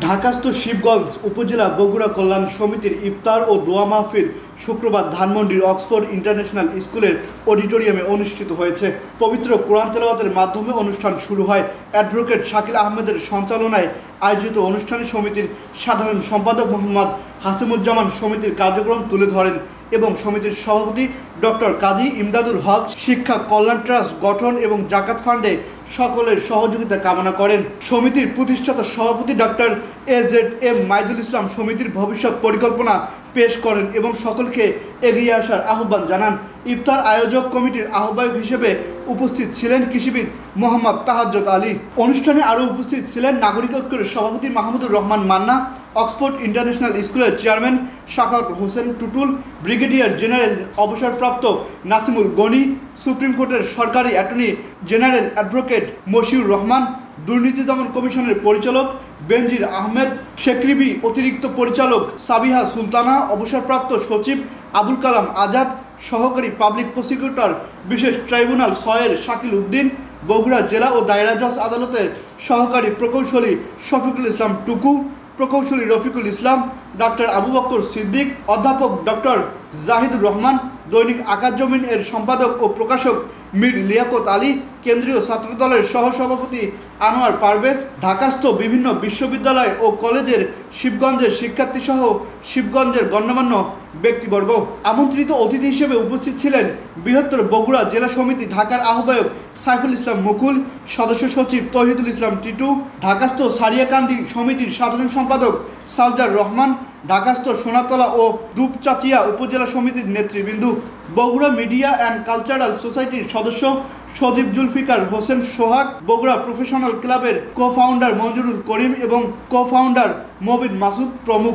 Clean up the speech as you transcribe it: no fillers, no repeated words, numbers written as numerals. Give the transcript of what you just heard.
ঢাকাস্থ শিবগঞ্জ উপজেলা বগুড়া কল্যাণ সমিতির ইফতার ও দোয়া মাহফিল শুক্রবার ধানমন্ডির অক্সফোর্ড ইন্টারন্যাশনাল স্কুলের অডিটোরিয়ামে অনুষ্ঠিত হয়েছে। পবিত্র কোরআন তেলাওয়াতের মাধ্যমে অনুষ্ঠান শুরু হয়। অ্যাডভোকেট শাকিল আহমেদের সঞ্চালনায় আয়োজিত অনুষ্ঠানে সমিতির সাধারণ সম্পাদক মোহাম্মদ হাসিমুজ্জামান সমিতির কার্যক্রম তুলে ধরেন এবং সমিতির সভাপতি ডক্টর কাজী ইমদাদুল হক শিক্ষা কল্যাণ ট্রাস্ট গঠন এবং জাকাত ফান্ডে সকলের সহযোগিতা কামনা করেন। সমিতির প্রতিষ্ঠাতা সভাপতি ডক্টর AZM মাইদুল ইসলাম সমিতির ভবিষ্যৎ পরিকল্পনা পেশ করেন এবং সকলকে এগিয়ে আসার আহ্বান জানান। ইফতার আয়োজক কমিটির আহ্বায়ক হিসেবে উপস্থিত ছিলেন কৃষিবিদ মোহাম্মদ তাহাজ্জুদ আলী। অনুষ্ঠানে আরও উপস্থিত ছিলেন নাগরিক ঐক্যের সভাপতি মাহমুদুর রহমান মান্না, অক্সফোর্ড ইন্টারন্যাশনাল স্কুলের chairman Shakhawat Hossain Tutul, brigadier general অবসরপ্রাপ্ত নাসিমুল গনি, সুপ্রিম কোর্টের সরকারি attorney general advocate Moshiur Rahman, দুর্নীতি দমন কমিশনের পরিচালক বেনজির আহমেদ, শেকরিবি অতিরিক্ত পরিচালক সাবিহা সুলতানা, অবসরপ্রাপ্ত সচিব আবুল কালাম আজাদ, সহকারী পাবলিক প্রসিকিউটর বিশেষ ট্রাইব্যুনাল 6-এর শাকিল উদ্দিন, বগুড়া জেলা ও দায়রা জজ আদালতের সহকারী প্রকৌশলী শফিকুল ইসলাম টুকু, প্রকৌশলী রফিকুল ইসলাম, ডাক্তার আবু বকর সিদ্দিক, অধ্যাপক ডক্টর জাহিদুর রহমান, দৈনিক আকাশ জমিন এর সম্পাদক ও প্রকাশক মীর লিয়াকত আলী, কেন্দ্রীয় ছাত্রদলের সহসভাপতি আনোয়ার পারভেজ, ঢাকাস্থ বিভিন্ন বিশ্ববিদ্যালয় ও কলেজের শিবগঞ্জের শিক্ষার্থীসহ শিবগঞ্জের গণ্যমান্য ব্যক্তিবর্গ। আমন্ত্রিত অতিথি হিসেবে উপস্থিত ছিলেন বৃহত্তর বগুড়া জেলা সমিতি ঢাকার আহ্বায়ক সাইফুল ইসলাম মুকুল, সদস্য সচিব তৌহিদুল ইসলাম টিটু, ঢাকাস্থ সারিয়াকান্দি সমিতির সাধারণ সম্পাদক সালজার রহমান, ঢাকাস্থ সোনাতলা ও দুপচাচিয়া উপজেলা সমিতির নেতৃবৃন্দ, বগুড়া মিডিয়া অ্যান্ড কালচারাল সোসাইটির সদস্য সজীব জুলফিকার হোসেন সোহাগ, বগুড়া প্রফেশনাল ক্লাবের কো-ফাউন্ডার মঞ্জুরুল করিম এবং কো-ফাউন্ডার মবিন মাসুদ প্রমুখ।